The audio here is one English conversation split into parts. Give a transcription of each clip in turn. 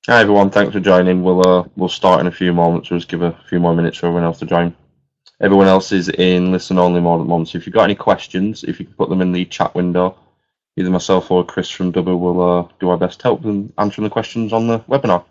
Hi everyone, thanks for joining. We'll start in a few moments. We'll just give a few more minutes for everyone else to join. Everyone else is in listen only mode at the moment. So if you've got any questions, if you can put them in the chat window, either myself or Chris from Dubber will do our best to help them answering the questions on the webinar.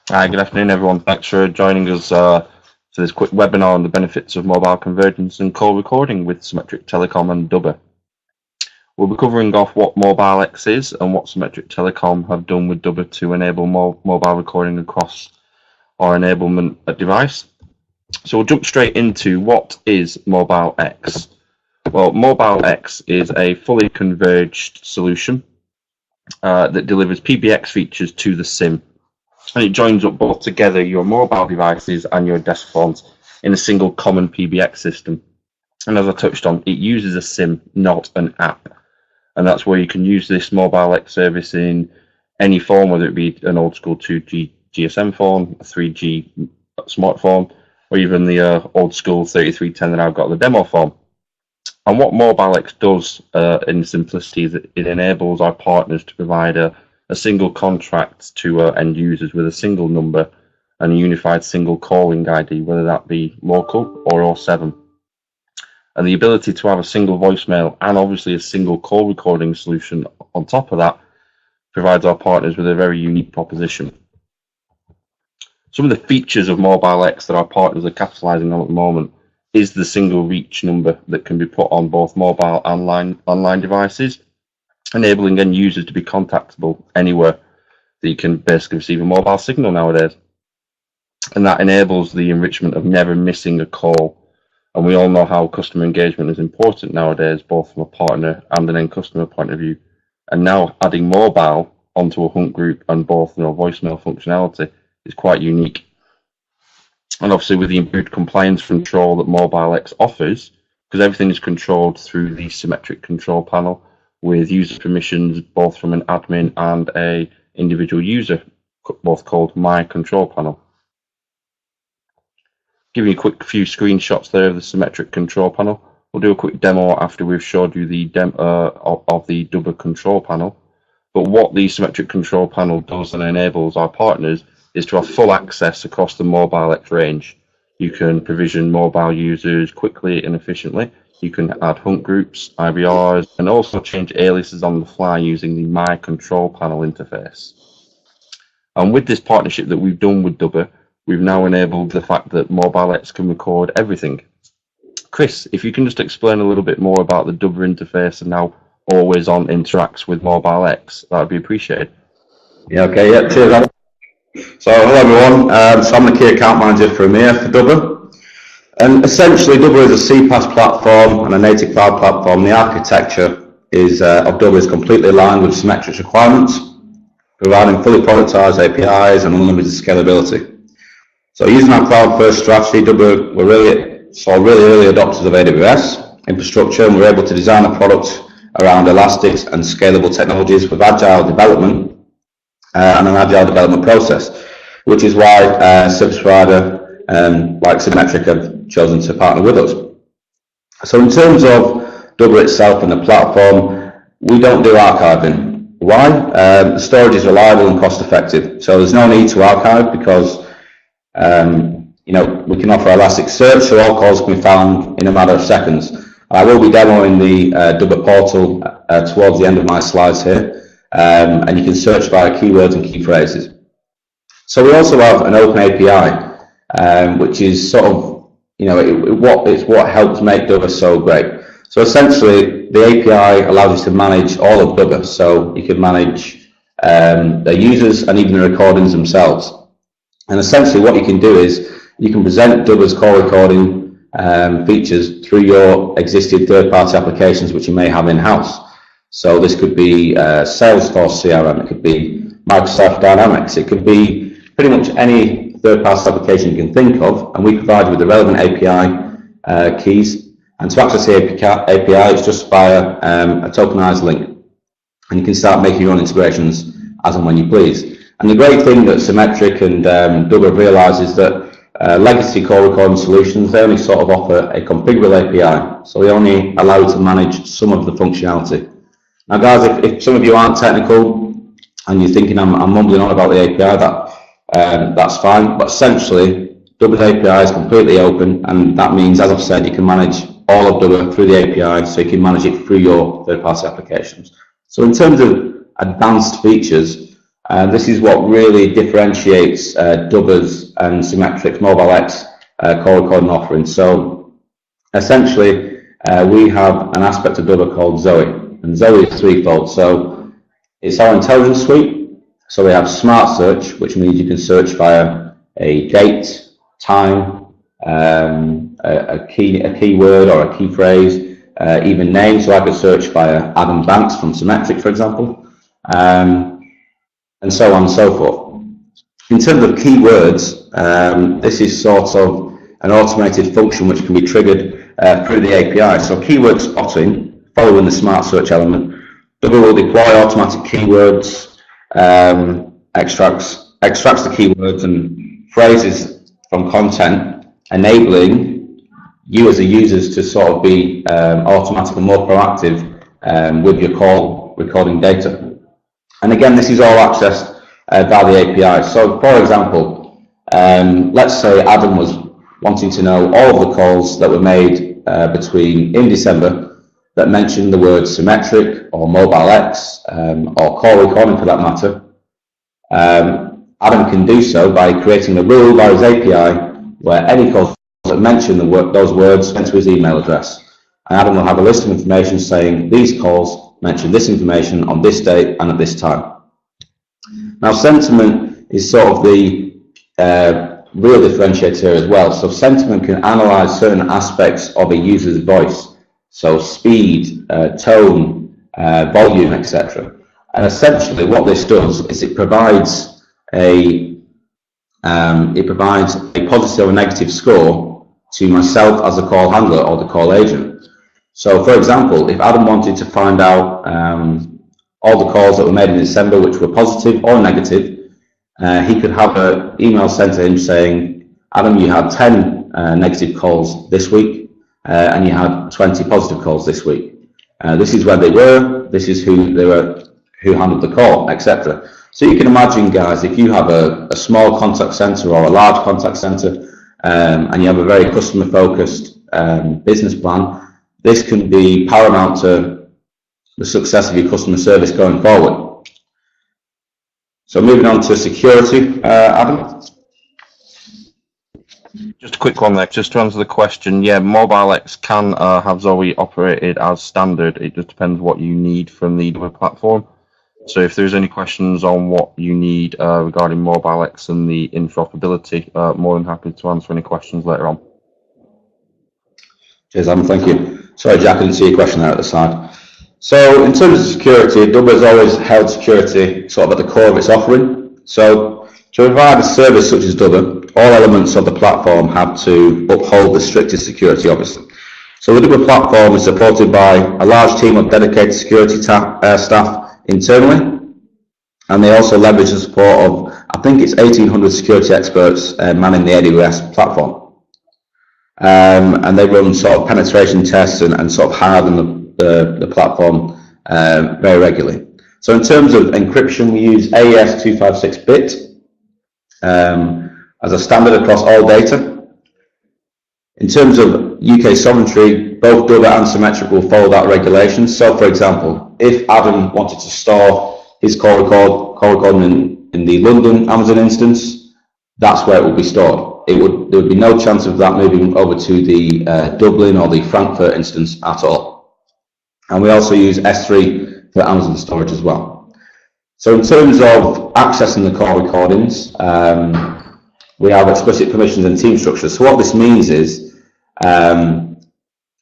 Hi, good afternoon everyone. Thanks for joining us for this quick webinar on the benefits of mobile convergence and call recording with Symmetric Telecom and Dubber. We'll be covering off what MobileX is and what Symmetric Telecom have done with Dubber to enable mobile recording across our enablement device. So we'll jump straight into what is MobileX. Well, MobileX is a fully converged solution that delivers PBX features to the SIM. And it joins up both together your mobile devices and your desk phones in a single common PBX system. And as I touched on, it uses a SIM, not an app. And that's where you can use this MobileX service in any phone, whether it be an old school 2G GSM phone, a 3G smartphone, or even the old school 3310 that I've got the demo phone. And what MobileX does in simplicity is it enables our partners to provide a single contract to end users with a single number and a unified single calling ID, whether that be local or 07. And the ability to have a single voicemail and obviously a single call recording solution on top of that provides our partners with a very unique proposition. Some of the features of MobileX that our partners are capitalizing on at the moment is the single reach number that can be put on both mobile and online devices, enabling end users to be contactable anywhere that you can basically receive a mobile signal nowadays. And that enables the enrichment of never missing a call. And we all know how customer engagement is important nowadays, both from a partner and an end customer point of view. And now adding mobile onto a hunt group and both voicemail functionality is quite unique. And obviously with the improved compliance control that MobileX offers, because everything is controlled through the symmetric control panel with user permissions both from an admin and a individual user, both called My Control Panel. Give you a quick few screenshots there of the symmetric control panel. We'll do a quick demo after we've showed you the of the Dubber control panel. But what the symmetric control panel does and enables our partners is to have full access across the MobileX range. You can provision mobile users quickly and efficiently. You can add hunt groups, IVRs, and also change aliases on the fly using the My Control Panel interface. And with this partnership that we've done with Dubber, we've now enabled the fact that MobileX can record everything. Chris, if you can just explain a little bit more about the Dubber interface and how Always On interacts with MobileX, that would be appreciated. Yeah, okay, yeah, cheers. So, hello everyone. So I'm the key account manager for EMEA for Dubber. And essentially, Dubber is a CPaaS platform and a native cloud platform. The architecture is of Dubber is completely aligned with Symmetric's requirements, providing fully productized APIs and unlimited scalability. So using our cloud-first strategy, Dubber were really early adopters of AWS infrastructure, and we're able to design a product around elastic and scalable technologies with agile development and an agile development process, which is why service provider like Symmetric have chosen to partner with us. So in terms of Dubber itself and the platform, we don't do archiving. Why? The storage is reliable and cost effective, so there's no need to archive because we can offer Elasticsearch, so all calls can be found in a matter of seconds. I will be demoing the Dubber portal towards the end of my slides here, and you can search via keywords and key phrases. So we also have an open API, which is sort of, it's what helps make Dubber so great. So essentially, the API allows you to manage all of Dubber. So you can manage their users and even the recordings themselves. And essentially, what you can do is you can present Dubber's call recording features through your existing third-party applications which you may have in-house. So this could be Salesforce CRM, it could be Microsoft Dynamics, it could be pretty much any third-party application you can think of, and we provide you with the relevant API keys. And to access the API, it's just via a tokenized link, and you can start making your own integrations as and when you please. And the great thing that Symmetric and Dubber have realised is that legacy call recording solutions, they only sort of offer a configurable API, so they only allow you to manage some of the functionality. Now guys, if some of you aren't technical and you're thinking I'm mumbling on about the API, that's fine, but essentially Dubber's API is completely open, and that means, as I've said, you can manage all of Dubber through the API, so you can manage it through your third-party applications. So in terms of advanced features, this is what really differentiates Dubber's and Symmetric's MobileX call recording offering. So essentially, we have an aspect of Dubber called Zoe, and Zoe is threefold. So it's our intelligence suite. So we have smart search, which means you can search via a date, time, a keyword or a key phrase, even name. So I could search via Adam Banks from Symmetric, for example. And so on and so forth. In terms of keywords, this is sort of an automated function which can be triggered through the API. So keyword spotting, following the smart search element, Dubber will deploy automatic keywords, extracts the keywords and phrases from content, enabling you as a user to sort of be automatically more proactive with your call recording data. And again, this is all accessed via the API. So, for example, let's say Adam was wanting to know all of the calls that were made in December that mentioned the word Symmetric or MobileX or call recording for that matter. Adam can do so by creating a rule via his API where any calls that mention those words sent to his email address. And Adam will have a list of information saying these calls mention this information on this date and at this time. Now, sentiment is sort of the real differentiator here as well. So sentiment can analyze certain aspects of a user's voice, so speed, tone, volume, etc. And essentially what this does is it provides a positive or negative score to myself as a call handler or the call agent. So, for example, if Adam wanted to find out all the calls that were made in December which were positive or negative, he could have an email sent to him saying, Adam, you had 10 negative calls this week and you had 20 positive calls this week. This is where they were, this is who they were, who handled the call, etc. So you can imagine, guys, if you have a small contact center or a large contact center and you have a very customer-focused business plan, this can be paramount to the success of your customer service going forward. So moving on to security, Adam. Just a quick one there, just to answer the question. Yeah, MobileX can have Zoe operated as standard. It just depends what you need from the Dubber platform. So if there's any questions on what you need regarding MobileX and the interoperability, more than happy to answer any questions later on. Cheers, Adam, thank you. Sorry, Jack, I didn't see your question there at the side. So in terms of security, Dubber has always held security sort of at the core of its offering. So to provide a service such as Dubber, all elements of the platform have to uphold the strictest security, obviously. So the Dubber platform is supported by a large team of dedicated security staff internally, and they also leverage the support of, I think it's 1,800 security experts manning the AWS platform. And they run sort of penetration tests and sort of harden the platform very regularly. So in terms of encryption, we use AES 256-bit as a standard across all data. In terms of UK sovereignty, both Dover and Symmetric will follow that regulation. So, for example, if Adam wanted to store his call recording in the London Amazon instance, that's where it will be stored. There would be no chance of that moving over to the Dublin or the Frankfurt instance at all. And we also use S3 for Amazon storage as well. So in terms of accessing the call recordings, we have explicit permissions and team structures. So what this means is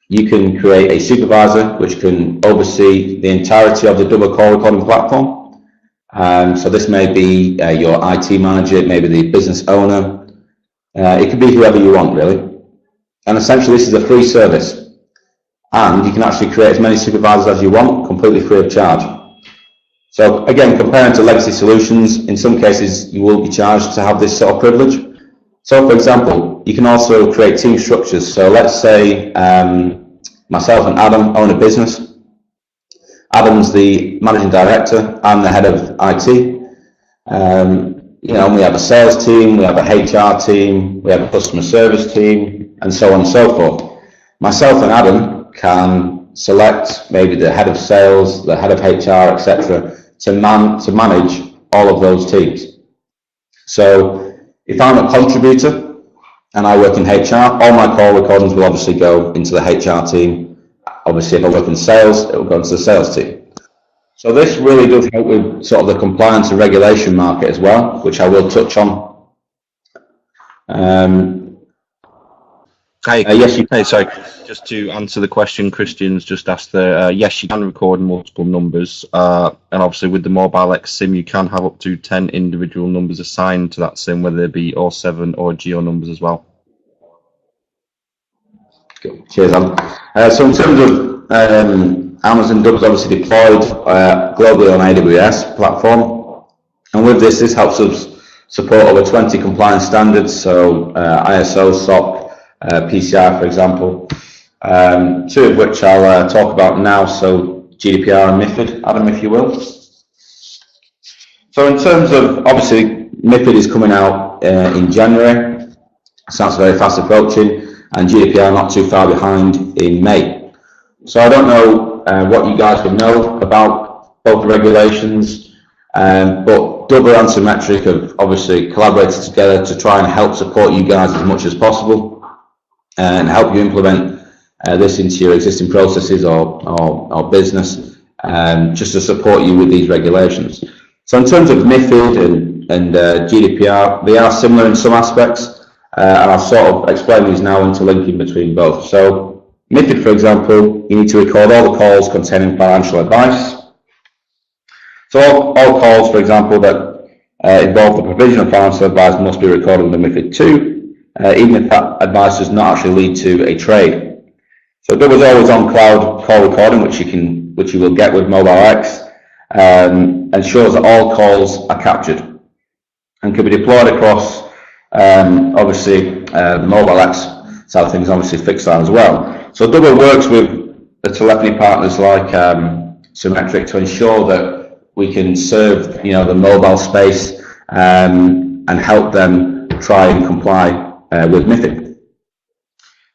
you can create a supervisor which can oversee the entirety of the Dover call recording platform. So this may be your IT manager, it may be the business owner. It could be whoever you want, really. And essentially this is a free service. And you can actually create as many supervisors as you want, completely free of charge. So again, comparing to legacy solutions, in some cases you will be charged to have this sort of privilege. So for example, you can also create team structures. So let's say myself and Adam own a business. Adam's the managing director, I'm the head of IT. You know, we have a sales team, we have a HR team, we have a customer service team, and so on and so forth. Myself and Adam can select maybe the head of sales, the head of HR, etc., to manage all of those teams. So if I'm a contributor and I work in HR, all my call recordings will obviously go into the HR team. Obviously, if I work in sales, it will go into the sales team. So this really does help with sort of the compliance and regulation market as well, which I will touch on. Yes, you can. Sorry, just to answer the question Christian's just asked there, yes, you can record multiple numbers, and obviously with the MobileX SIM, you can have up to 10 individual numbers assigned to that SIM, whether they be O7 or Geo numbers as well. Good. Cheers, Alan. So in terms of Amazon Dover's obviously deployed globally on AWS platform, and with this helps us support over 20 compliance standards, so ISO, SOC, PCI, for example, two of which I'll talk about now, so GDPR and MiFID. Adam, if you will. So in terms of, obviously, MiFID is coming out in January, so that's very fast approaching, and GDPR not too far behind in May. So I don't know what you guys would know about both the regulations, but Dover and Symmetric have obviously collaborated together to try and help support you guys as much as possible and help you implement this into your existing processes or business, just to support you with these regulations. So in terms of MiFID and GDPR, they are similar in some aspects, and I'll sort of explain these now interlinking between both. So MiFID, for example, you need to record all the calls containing financial advice. So all calls, for example, that involve the provision of financial advice must be recorded under MiFID 2. Even if that advice does not actually lead to a trade. So Dover's always on cloud call recording, which you will get with MobileX, ensures that all calls are captured and can be deployed across obviously the MobileX side of things, obviously fixed line as well. So Dover works with the telephony partners like Symmetric to ensure that we can serve the mobile space and help them try and comply with MiFID.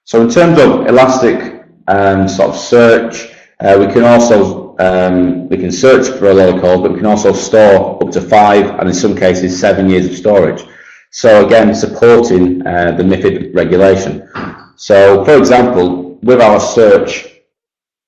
So in terms of elastic sort of search, we can also we can search for a lot of calls, but we can also store up to 5 and in some cases 7 years of storage. So again, supporting the MiFID regulation. So for example, with our search,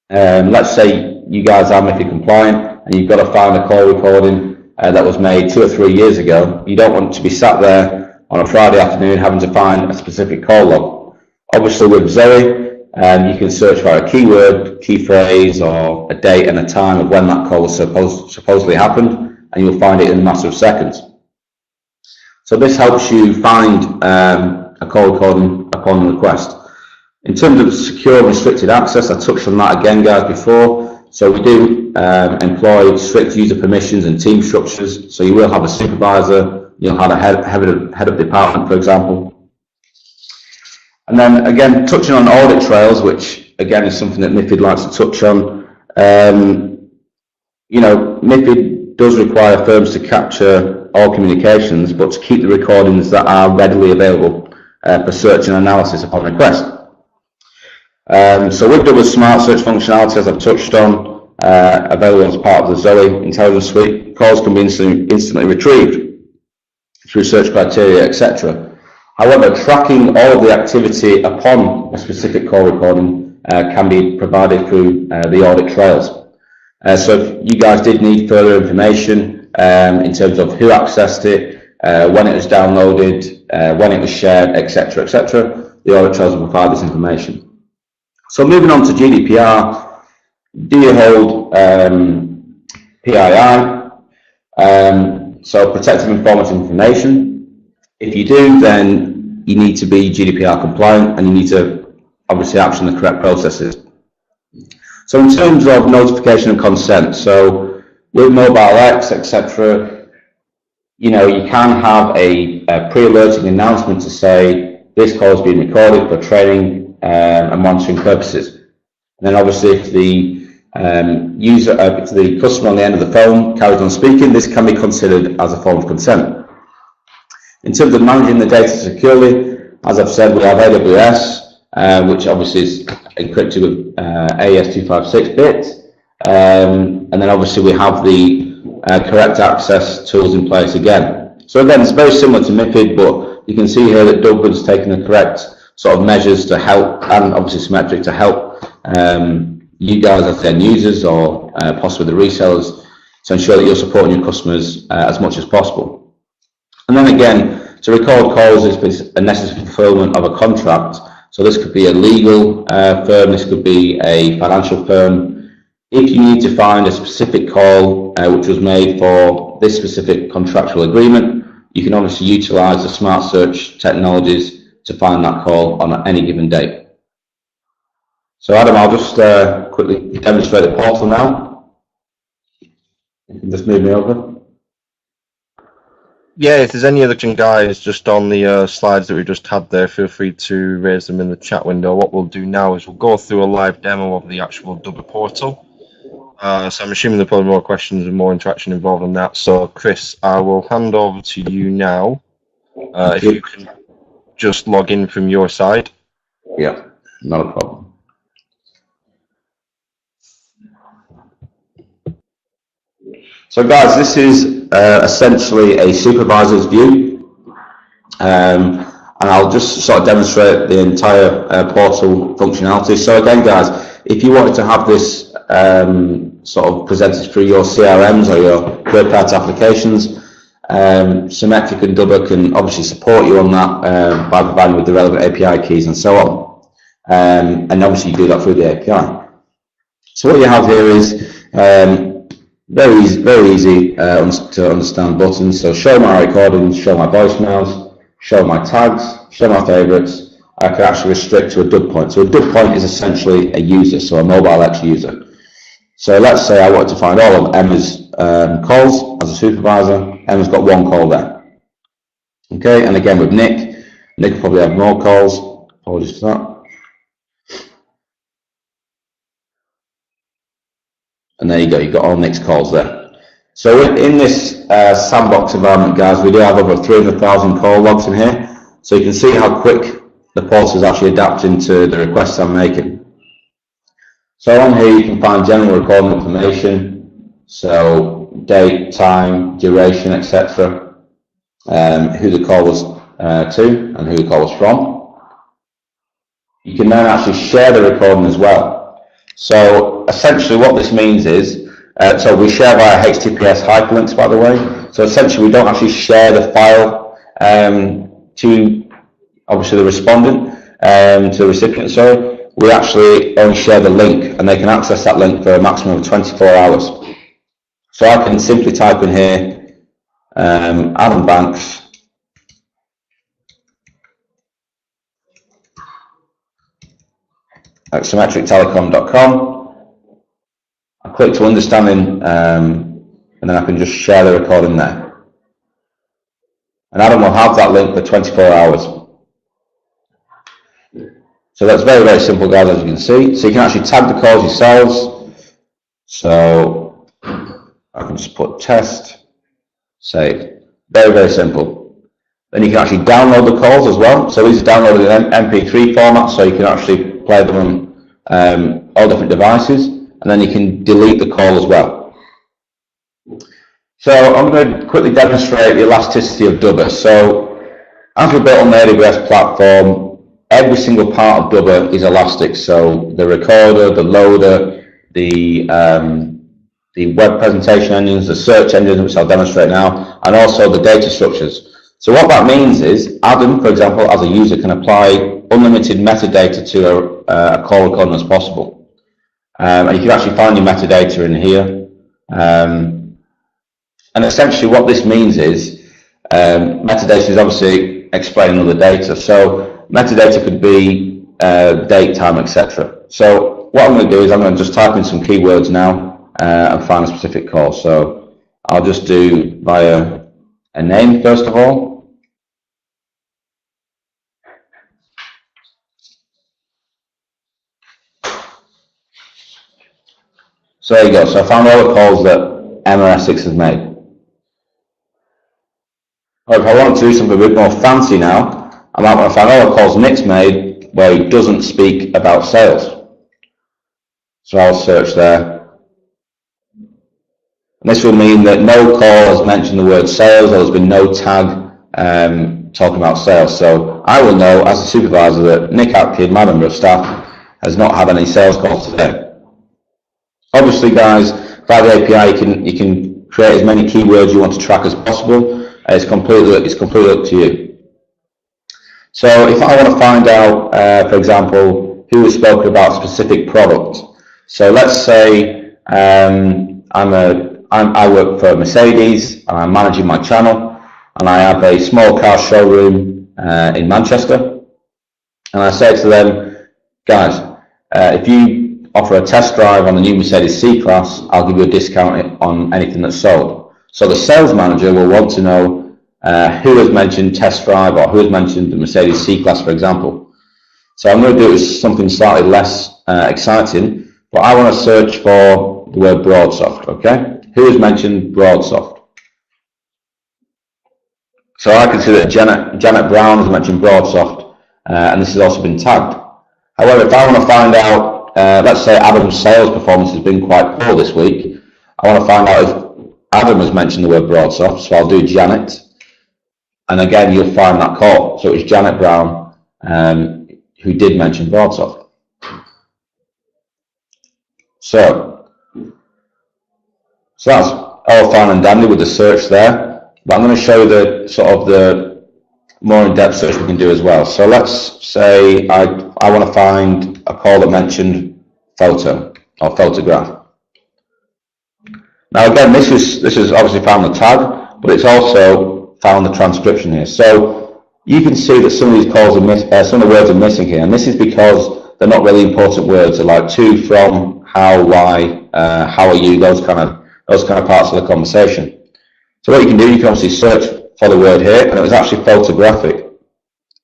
let's say you guys are MiFID compliant and you've got to find a call recording that was made 2 or 3 years ago. You don't want to be sat there on a Friday afternoon having to find a specific call log. Obviously with Zoe, you can search for a keyword, key phrase, or a date and a time of when that call was supposedly happened, and you'll find it in a matter of seconds. So this helps you find a call recording upon request. In terms of secure and restricted access, I touched on that again, guys, before. So we do employ strict user permissions and team structures. So you will have a supervisor, you'll have a head of department, for example. And then again, touching on audit trails, which again is something that MiFID likes to touch on. MiFID does require firms to capture all communications, but to keep the recordings that are readily available for search and analysis upon request. So with Double Smart Search functionality, as I've touched on, available as part of the Zoe Intelligence Suite, calls can be instantly retrieved through search criteria, etc. However, tracking all of the activity upon a specific call recording can be provided through the audit trails. So if you guys did need further information in terms of who accessed it, when it was downloaded, when it was shared, etc., etc., the audit trails will provide this information. So moving on to GDPR, do you hold PII? So protected informative information. If you do, then you need to be GDPR compliant and you need to obviously action the correct processes. So in terms of notification and consent, so with MobileX, etc., you can have a pre-alerting announcement to say this call is being recorded for training and monitoring purposes. And then obviously if the if the customer on the end of the phone carries on speaking, this can be considered as a form of consent. In terms of managing the data securely, as I've said, we have AWS, which obviously is encrypted with AES-256 bits, and then obviously we have the correct access tools in place again. So again, it's very similar to MiFID, but you can see here that Dubber's taken the correct sort of measures to help, and obviously Symmetric to help you guys as end users or possibly the resellers to ensure that you're supporting your customers as much as possible. And then again, to record calls is a necessary fulfillment of a contract. So this could be a legal firm, this could be a financial firm. If you need to find a specific call which was made for this specific contractual agreement, you can obviously utilize the smart search technologies to find that call on any given date. So Adam, I'll just quickly demonstrate the portal now. You can just move me over. Yeah, if there's any other guys just on the slides that we just had there, feel free to raise them in the chat window. What we'll do now is we'll go through a live demo of the actual Dubber portal. So I'm assuming there are probably more questions and more interaction involved in that. So Chris, I will hand over to you now. If you can just log in from your side. Yeah, not a problem. So guys, this is essentially a supervisor's view, and I'll just sort of demonstrate the entire portal functionality. So again guys, if you wanted to have this sort of presented through your CRMs or your third-party applications, Symmetric and Dubber can obviously support you on that by providing with the relevant API keys and so on. And obviously you do that through the API. So what you have here is very easy to understand buttons. So show my recordings, show my voicemails, show my tags, show my favorites. I can actually restrict to a dub point. So a dub point is essentially a user, so a MobileX user. So let's say I wanted to find all of Emma's calls as a supervisor. Emma's got one call there. Okay, and again with Nick will probably have more calls. Apologies for that. And there you go, you've got all Nick's calls there. So in this sandbox environment, guys, we do have over 300,000 call logs in here. So you can see how quick the portal is actually adapting to the requests I'm making. So on here you can find general recording information, so date, time, duration, etc. Who the call was to and who the call was from. You can then actually share the recording as well. So essentially what this means is, so we share via HTTPS hyperlinks, by the way. So essentially we don't actually share the file to obviously the respondent, to the recipient, sorry. We actually only share the link and they can access that link for a maximum of 24 hours. So I can simply type in here, Adam Banks, at symmetrictelecom.com. I click to understanding, and then I can just share the recording there. And Adam will have that link for 24 hours. So that's very, very simple, guys, as you can see. So you can actually tag the calls yourselves. So I can just put test, save. Very, very simple. Then you can actually download the calls as well. So these are downloaded in MP3 format, so you can actually play them all different devices, and then you can delete the call as well. So I'm going to quickly demonstrate the elasticity of Dubber. So as we built on the AWS platform, every single part of Dubber is elastic. So the recorder, the loader, the web presentation engines, the search engines, which I'll demonstrate now, and also the data structures. So what that means is Adam, for example, as a user, can apply unlimited metadata to a call recording as possible. And you can actually find your metadata in here. And essentially what this means is metadata is obviously explaining other data. So metadata could be date, time, etc. So what I'm going to do is I'm going to just type in some keywords now and find a specific call. So I'll just do via a name first of all. So there you go. So I found all the calls that MobileX has made. Or if I want to do something a bit more fancy now, I might want to find all the calls Nick's made where he doesn't speak about sales. So I'll search there. And this will mean that no call has mentioned the word sales, or there's been no tag talking about sales. So I will know as a supervisor that Nick Atkin, my member of staff, has not had any sales calls today. Obviously, guys, via the API, you can create as many keywords you want to track as possible. It's completely up to you. So if I want to find out, for example, who has spoken about a specific product. So let's say I work for Mercedes and I'm managing my channel, and I have a small car showroom in Manchester, and I say to them, guys, if you offer a test drive on the new Mercedes C-Class, I'll give you a discount on anything that's sold. So the sales manager will want to know who has mentioned test drive or who has mentioned the Mercedes C-Class, for example. So I'm going to do something slightly less exciting, but I want to search for the word Broadsoft, okay? Who has mentioned Broadsoft? So I can see that Janet Brown has mentioned Broadsoft, and this has also been tagged. However, if I want to find out, let's say Adam's sales performance has been quite poor this week, I want to find out if Adam has mentioned the word Broadsoft, so I'll do Janet, and again you'll find that call. So it's Janet Brown who did mention Broadsoft. So that's all fine and dandy with the search there, but I'm going to show you the sort of the more in-depth search we can do as well. So let's say I want to find a call that mentioned photo or photograph. Now again, this is obviously found the tag, but it's also found the transcription here. So you can see that some of these calls are some of the words are missing here, and this is because they're not really important words. They're like to, from, how, why, how are you, those kind of parts of the conversation. So what you can do, you can obviously search for the word here, and it was actually photographic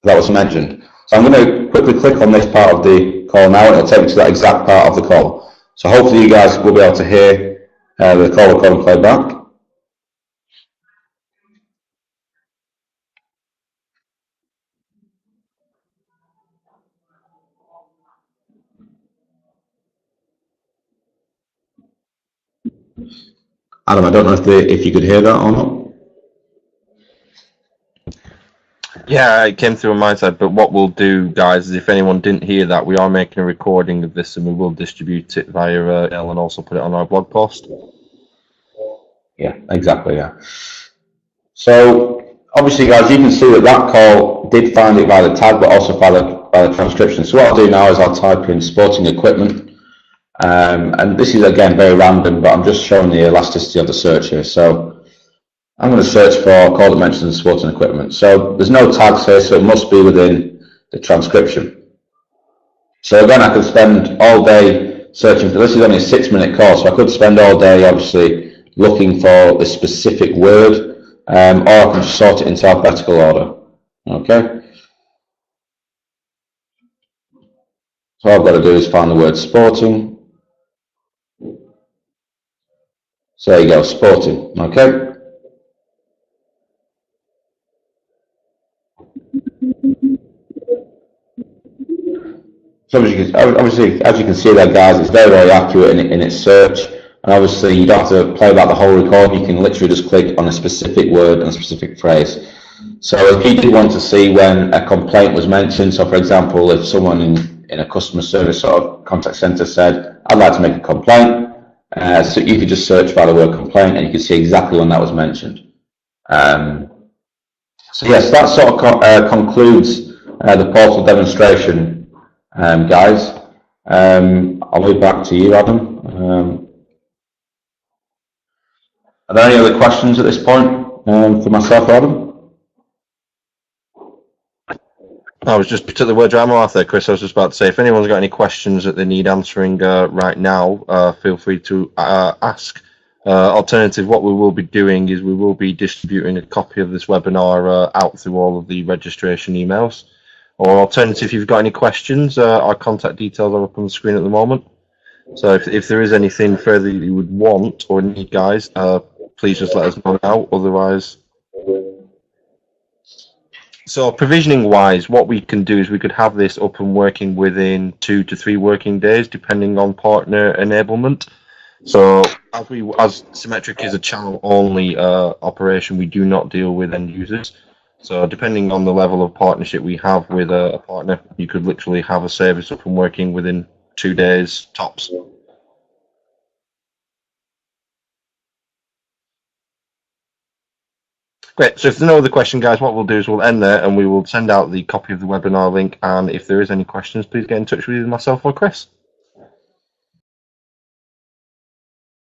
that was mentioned. So I'm going to quickly click on this part of the call now, and it'll take me to that exact part of the call. So hopefully you guys will be able to hear the call recording play back. Adam, I don't know if you could hear that or not. Yeah, it came through on my side, but what we'll do, guys, is if anyone didn't hear that, we are making a recording of this and we will distribute it via email and also put it on our blog post. Yeah, exactly, yeah. So obviously, guys, you can see that that call did find it by the tag, but also by the transcription. So what I'll do now is I'll type in sporting equipment, and this is again very random, but I'm just showing the elasticity of the search here. So I'm going to search for a call that mentions sporting equipment. So there's no tags here, so it must be within the transcription. So again, I could spend all day searching for this. Is only a 6-minute call, so I could spend all day obviously looking for the specific word. Or I can sort it into alphabetical order. Okay. So all I've got to do is find the word sporting. So there you go, sporting. Okay. So obviously, as you can see there, guys, it's very, very accurate in its search. And obviously, you don't have to play back the whole record. You can literally just click on a specific word and a specific phrase. So if you did want to see when a complaint was mentioned, so for example, if someone in a customer service sort of contact center said, I'd like to make a complaint, so you could just search by the word complaint and you can see exactly when that was mentioned. So yes, that sort of concludes the portal demonstration, guys. I'll move back to you, Adam. Are there any other questions at this point for myself, Adam? I was just took the words out of my mouth there, Chris. I was just about to say, if anyone's got any questions that they need answering right now, feel free to ask. Alternative, what we will be doing is we will be distributing a copy of this webinar out through all of the registration emails. Or alternative, if you've got any questions, our contact details are up on the screen at the moment. So if there is anything further you would want or need, guys, please just let us know now. Otherwise, so provisioning wise, what we can do is we could have this up and working within 2 to 3 working days, depending on partner enablement. So as Symmetric is a channel only operation, we do not deal with end users. So depending on the level of partnership we have with a partner, you could literally have a service up and working within 2 days tops. Great. So if there's no other question, guys, what we'll do is we'll end there and we will send out the copy of the webinar link. And if there is any questions, please get in touch with either myself or Chris.